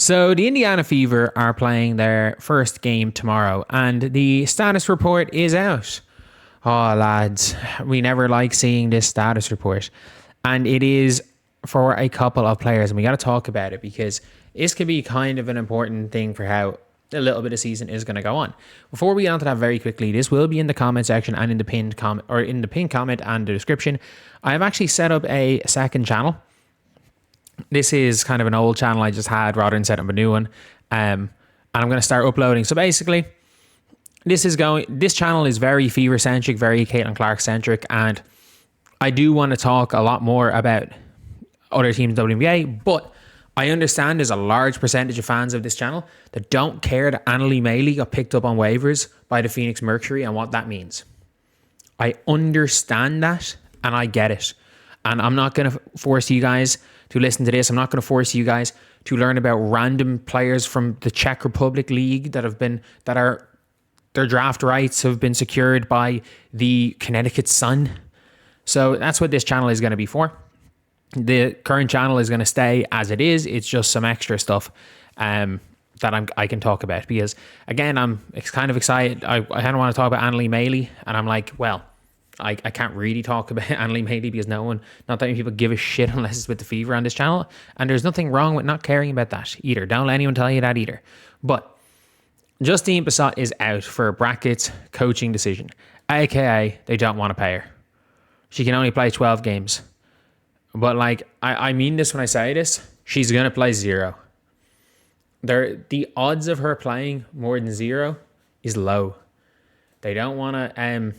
So the Indiana Fever are playing their first game tomorrow, and the status report is out. Oh, lads, we never like seeing this status report. And it is for a couple of players, and we got to talk about it because this could be kind of an important thing for how a little bit of season is going to go on. Before we get on to that very quickly, this will be in the comment section and in the pinned comment, or in the pinned comment and the description. I have actually set up a second channel. This is kind of an old channel I just had rather than set up a new one. And I'm going to start uploading. So basically, this channel is very Fever centric, very Caitlin Clark centric, and I do want to talk a lot more about other teams in WNBA, but I understand there's a large percentage of fans of this channel that don't care that Annalise Maley got picked up on waivers by the Phoenix Mercury and what that means. I understand that and I get it. And I'm not going to force you guys to listen to this. I'm not going to force you guys to learn about random players from the Czech Republic League their draft rights have been secured by the Connecticut Sun. So that's what this channel is going to be for. The current channel is going to stay as it is. It's just some extra stuff that I can talk about because, again, I'm kind of excited. I kind of want to talk about Annalise Maley, and I'm like, well, I can't really talk about Annalise Maley because not that many people give a shit unless it's with the Fever on this channel, and there's nothing wrong with not caring about that either. Don't let anyone tell you that either. But Justine Bassett is out for a brackets coaching decision, aka they don't want to pay her. She can only play 12 games. But I mean this when I say this, she's going to play 0. The odds of her playing more than 0 is low. They don't want to,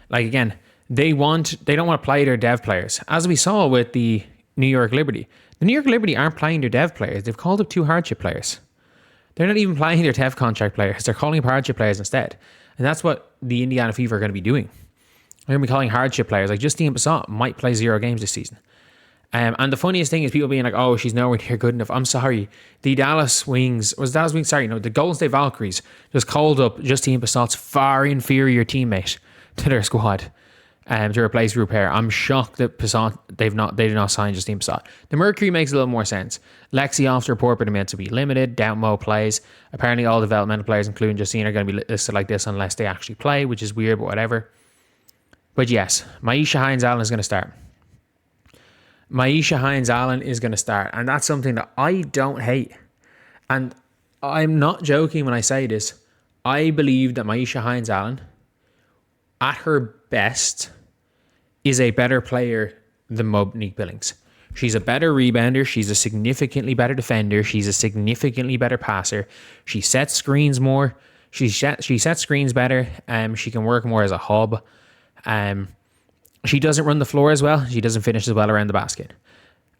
again, they don't want to play their dev players. As we saw with the New York Liberty. The New York Liberty aren't playing their dev players. They've called up 2 hardship players. They're not even playing their dev contract players. They're calling up hardship players instead. And that's what the Indiana Fever are going to be doing. They're going to be calling hardship players. Like Justine Bassett might play 0 games this season. And the funniest thing is people being like, oh, she's nowhere near good enough. I'm sorry. The Golden State Valkyries just called up Justine Bassett's far inferior teammate to their squad to replace Rupert. I'm shocked that Bassett, they did not sign Justine Bassett. The Mercury makes a little more sense. Lexi off the report, but meant to be limited. Doubtmo plays. Apparently all developmental players, including Justine, are going to be listed like this unless they actually play, which is weird, but whatever. But yes, Maisha Hines-Allen is going to start. Maisha Hines-Allen is going to start. And that's something that I don't hate. And I'm not joking when I say this. I believe that Maisha Hines-Allen, at her best, is a better player than Monique Billings. She's a better rebounder. She's a significantly better defender. She's a significantly better passer. She sets screens more. She sets screens better. She can work more as a hub. She doesn't run the floor as well. She doesn't finish as well around the basket.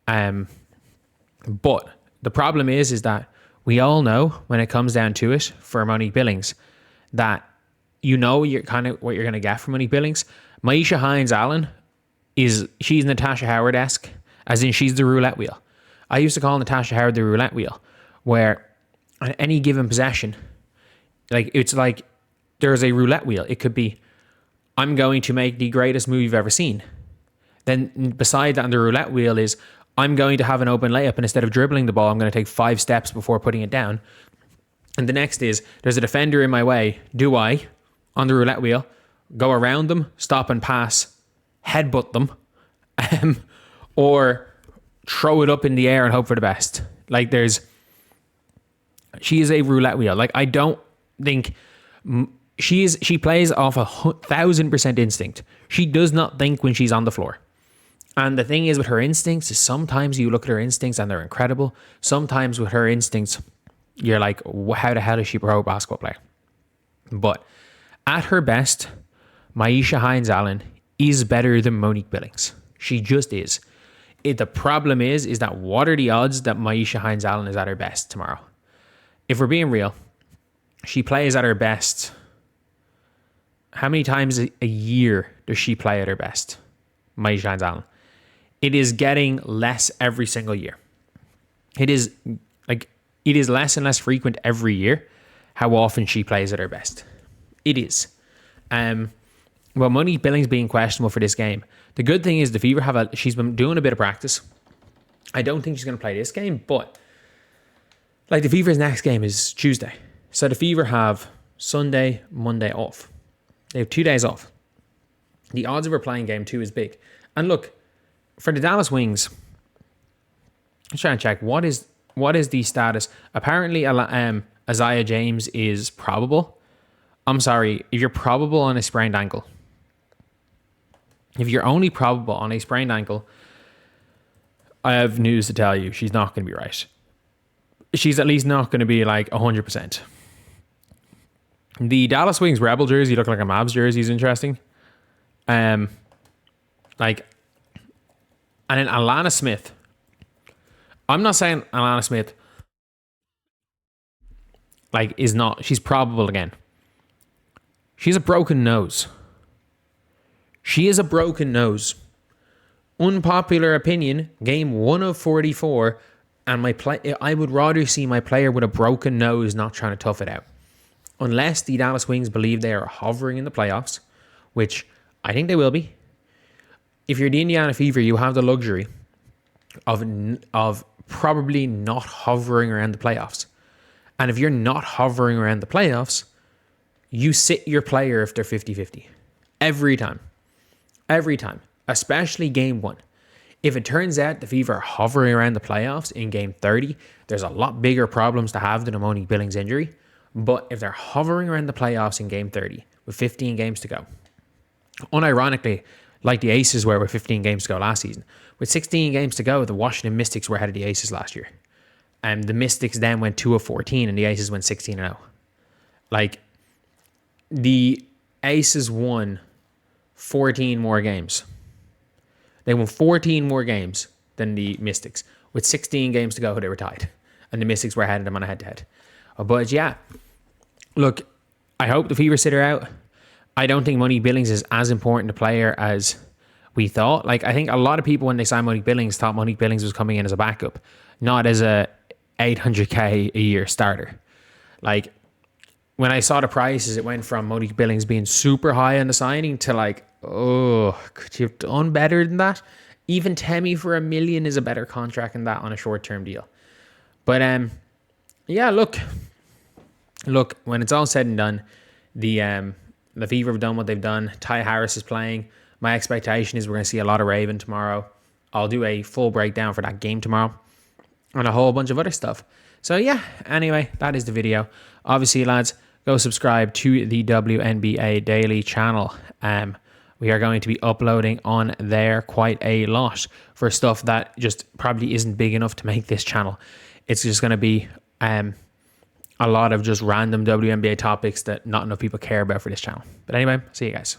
But the problem is that we all know when it comes down to it for Monique Billings that you're kind of what you're going to get from Monique Billings. Maisha Hines-Allen she's Natasha Howard-esque, as in she's the roulette wheel. I used to call Natasha Howard the roulette wheel, where on any given possession, it's like there's a roulette wheel. It could be, I'm going to make the greatest move you've ever seen. Then beside that on the roulette wheel is, I'm going to have an open layup, and instead of dribbling the ball, I'm going to take 5 steps before putting it down. And the next is, there's a defender in my way. Do I, on the roulette wheel, go around them, stop and pass, headbutt them, or throw it up in the air and hope for the best? She is a roulette wheel. I don't think... She plays off 1,000% instinct. She does not think when she's on the floor. And the thing is with her instincts is sometimes you look at her instincts and they're incredible. Sometimes with her instincts, you're like, how the hell is she a pro basketball player? But at her best, Maisha Hines-Allen is better than Monique Billings. She just is. The problem is that what are the odds that Maisha Hines-Allen is at her best tomorrow? If we're being real, she plays at her best. How many times a year does she play at her best? Maisha Hines-Allen. It is getting less every single year. It is less and less frequent every year how often she plays at her best. It is. Well, Monique Billings being questionable for this game. The good thing is the Fever she's been doing a bit of practice. I don't think she's going to play this game, but Like the Fever's next game is Tuesday. So the Fever have Sunday, Monday off. They have 2 days off. The odds of her playing game 2 is big. And look, for the Dallas Wings, I'm trying to check what is the status. Apparently, Isaiah James is probable. I'm sorry, if you're probable on a sprained ankle, if you're only probable on a sprained ankle, I have news to tell you. She's not going to be right. She's at least not going to be like 100%. The Dallas Wings Rebel jersey look like a Mavs jersey is interesting. And then Alana Smith. I'm not saying Alana Smith is not. She's probable again. She's a broken nose. She is a broken nose. Unpopular opinion, game 1 of 44, and I would rather see my player with a broken nose not trying to tough it out. Unless the Dallas Wings believe they are hovering in the playoffs, which I think they will be. If you're the Indiana Fever, you have the luxury of probably not hovering around the playoffs. And if you're not hovering around the playoffs, you sit your player if they're 50-50. Every time. Every time. Especially game 1. If it turns out the Fever are hovering around the playoffs in game 30, there's a lot bigger problems to have than a Monique Billings injury. But if they're hovering around the playoffs in game 30 with 15 games to go, unironically, like the Aces were with 15 games to go last season, with 16 games to go, the Washington Mystics were ahead of the Aces last year. And the Mystics then went 2 of 14 and the Aces went 16-0. The Aces won 14 more games. They won 14 more games than the Mystics. With 16 games to go, they were tied. And the Mystics were ahead of them on a head-to-head. But yeah, look, I hope the Fever sit her out. I don't think Monique Billings is as important a player as we thought. I think a lot of people, when they signed Monique Billings, thought Monique Billings was coming in as a backup, not as a $800K a year starter. When I saw the prices, it went from Monique Billings being super high on the signing to could you have done better than that? Even Temi for $1 million is a better contract than that on a short-term deal. But yeah, look, when it's all said and done, the Fever have done what they've done. Ty Harris is playing. My expectation is we're going to see a lot of Raven tomorrow. I'll do a full breakdown for that game tomorrow and a whole bunch of other stuff. So yeah, anyway, that is the video. Obviously, lads, go subscribe to the WNBA Daily channel. We are going to be uploading on there quite a lot for stuff that just probably isn't big enough to make this channel. It's just going to be a lot of just random WNBA topics that not enough people care about for this channel. But anyway, see you guys.